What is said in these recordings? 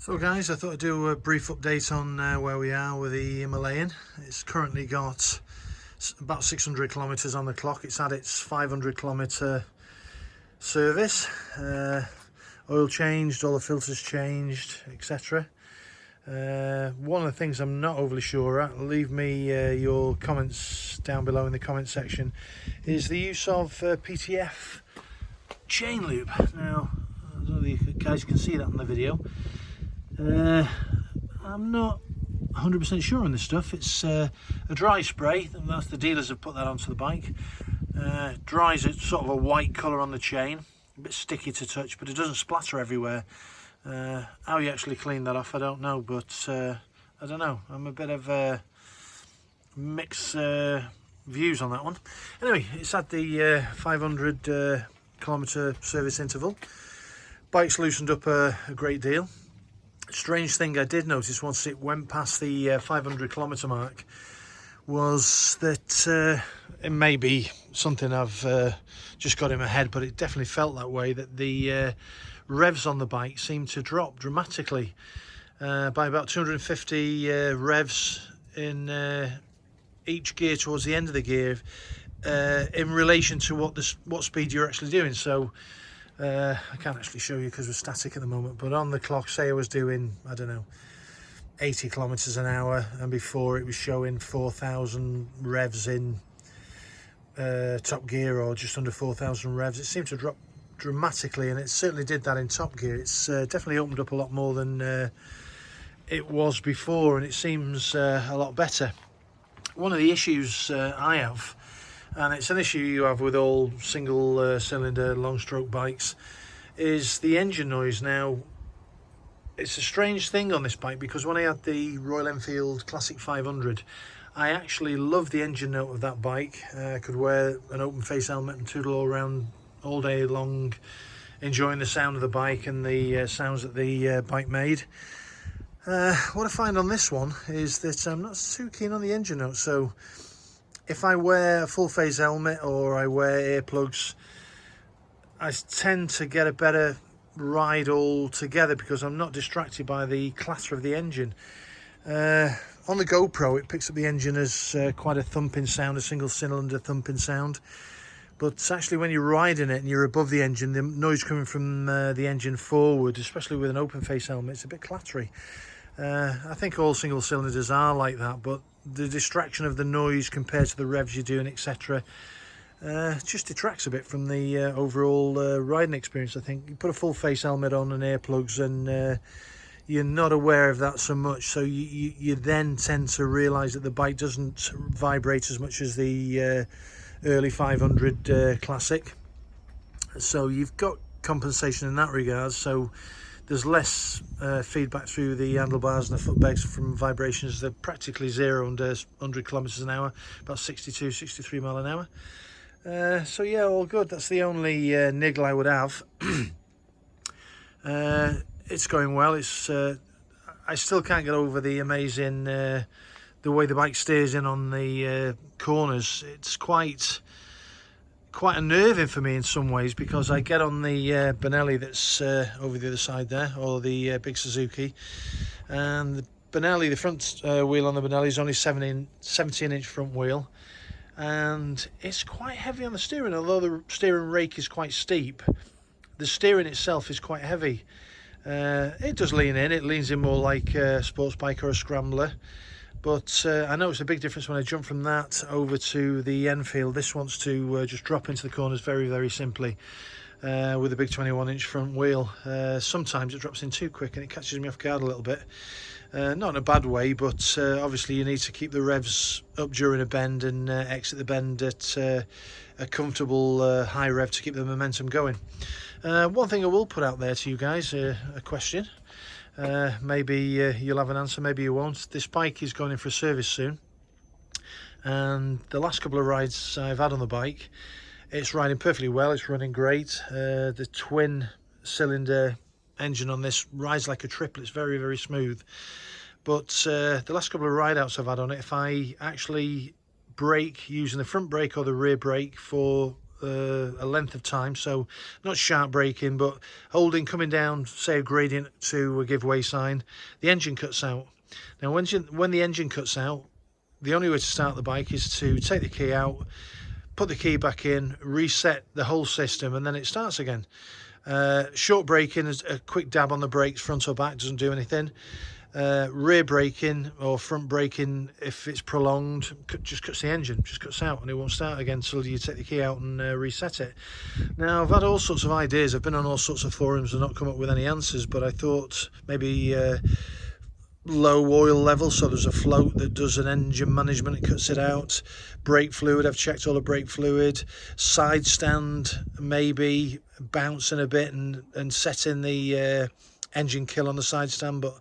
So guys, I thought I'd do a brief update on where we are with the Himalayan. It's currently got about 600 kilometers on the clock. It's had its 500 kilometer service, oil changed, all the filters changed, etc. One of the things I'm not overly sure at, leave me your comments down below in the comment section, is the use of PTF chain loop. Now, I don't know if you guys can see that in the video. I'm not 100% sure on this stuff. It's a dry spray. That's the dealers have put that onto the bike. Dries it sort of a white colour on the chain, a bit sticky to touch, but it doesn't splatter everywhere. How you actually clean that off, I don't know, but I don't know. I'm a bit of mixed views on that one. Anyway, it's had the 500 kilometre service interval. Bike's loosened up a great deal. Strange thing I did notice once it went past the 500 kilometre mark was that it may be something I've just got in my head, but it definitely felt that way, that the revs on the bike seemed to drop dramatically by about 250 revs in each gear towards the end of the gear in relation to what speed you're actually doing. So I can't actually show you because we're static at the moment, but on the clock, say I was doing, I don't know, 80 kilometers an hour, and before it was showing 4,000 revs in top gear, or just under 4,000 revs. It seemed to drop dramatically, and it certainly did that in top gear. It's definitely opened up a lot more than it was before, and it seems a lot better. One of the issues I have, and it's an issue you have with all single cylinder long stroke bikes, is the engine noise. Now, it's a strange thing on this bike, because when I had the Royal Enfield Classic 500, I actually loved the engine note of that bike. I could wear an open face helmet and tootle all around all day long, enjoying the sound of the bike and the sounds that the bike made. What I find on this one is that I'm not too keen on the engine note. So if I wear a full face helmet or I wear earplugs, I tend to get a better ride altogether because I'm not distracted by the clatter of the engine. On the GoPro, it picks up the engine as quite a thumping sound, a single cylinder thumping sound. But actually when you're riding it and you're above the engine, the noise coming from the engine forward, especially with an open face helmet, it's a bit clattery. I think all single cylinders are like that, but the distraction of the noise compared to the revs you're doing, etc., just detracts a bit from the overall riding experience. I think you put a full face helmet on and earplugs, and you're not aware of that so much, so you then tend to realise that the bike doesn't vibrate as much as the early 500 Classic. So you've got compensation in that regard. So there's less feedback through the handlebars and the foot pegs from vibrations. They're practically zero under 100 kilometers an hour, about 62, 63 mile an hour. So yeah, all good. That's the only niggle I would have. It's going well. It's I still can't get over the amazing the way the bike steers in on the corners. It's quite unnerving for me in some ways, because I get on the Benelli that's over the other side there, or the big Suzuki, and the Benelli, the front wheel on the Benelli is only 17-inch front wheel, and it's quite heavy on the steering. Although the steering rake is quite steep, the steering itself is quite heavy. It does lean in. It leans in more like a sports bike or a scrambler. But I know it's a big difference when I jump from that over to the Enfield. This wants to just drop into the corners very, very simply with a big 21-inch front wheel. Sometimes it drops in too quick and it catches me off guard a little bit. Not in a bad way, but obviously you need to keep the revs up during a bend and exit the bend at a comfortable high rev to keep the momentum going. One thing I will put out there to you guys, a question. Maybe you'll have an answer, maybe you won't. This bike is going in for a service soon, and the last couple of rides I've had on the bike, it's riding perfectly well. It's running great. The twin cylinder engine on this rides like a triple. It's very, very smooth. But the last couple of ride outs I've had on it, if I actually brake using the front brake or the rear brake for a length of time, so not sharp braking, but holding, coming down, say a gradient to a giveaway sign, the engine cuts out. Now when the engine cuts out, the only way to start the bike is to take the key out, put the key back in, reset the whole system, and then it starts again. Short braking is a quick dab on the brakes, front or back, doesn't do anything. Rear braking or front braking, if it's prolonged, just cuts the engine, just cuts out, and it won't start again until you take the key out and reset it. Now, I've had all sorts of ideas, I've been on all sorts of forums and not come up with any answers, but I thought maybe low oil level, so there's a float that does an engine management and cuts it out. Brake fluid, I've checked all the brake fluid. Side stand, maybe bouncing a bit and setting the engine kill on the side stand, but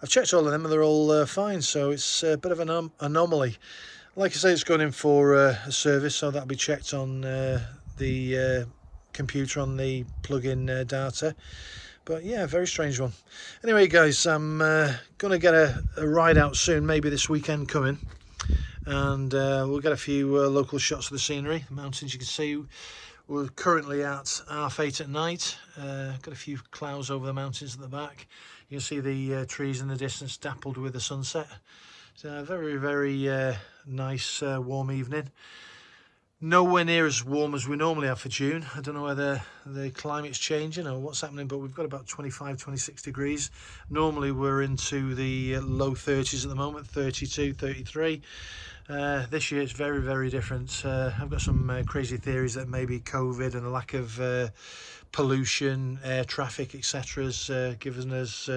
I've checked all of them and they're all fine, so it's a bit of an anomaly. Like I say, it's going in for a service, so that'll be checked on the computer on the plug-in data. But yeah, very strange one. Anyway, guys, I'm going to get a ride out soon, maybe this weekend coming. And we'll get a few local shots of the scenery. The mountains, you can see, we're currently at 8:30 at night. Got a few clouds over the mountains at the back. You can see the trees in the distance dappled with the sunset. It's a very, very nice warm evening. Nowhere near as warm as we normally have for June. I don't know whether the climate's changing or what's happening, but we've got about 25, 26 degrees. Normally we're into the low 30s at the moment, 32, 33. This year it's very, very different. I've got some crazy theories that maybe COVID and a lack of pollution, air traffic, etc. has given us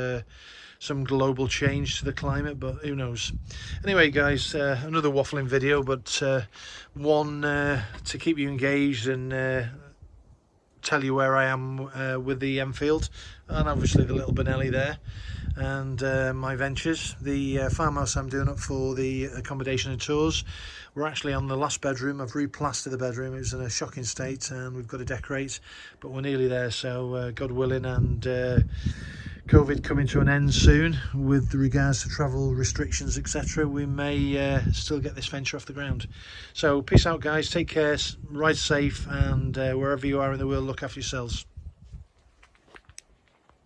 some global change to the climate, but who knows. Anyway, guys, another waffling video, but one to keep you engaged and tell you where I am with the Enfield, and obviously the little Benelli there, and my ventures. The farmhouse I'm doing up for the accommodation and tours. We're actually on the last bedroom. I've replastered the bedroom. It was in a shocking state and we've got to decorate, but we're nearly there, so God willing, and COVID coming to an end soon with regards to travel restrictions, etc., we may still get this venture off the ground. So peace out, guys, take care, ride safe, and wherever you are in the world, look after yourselves.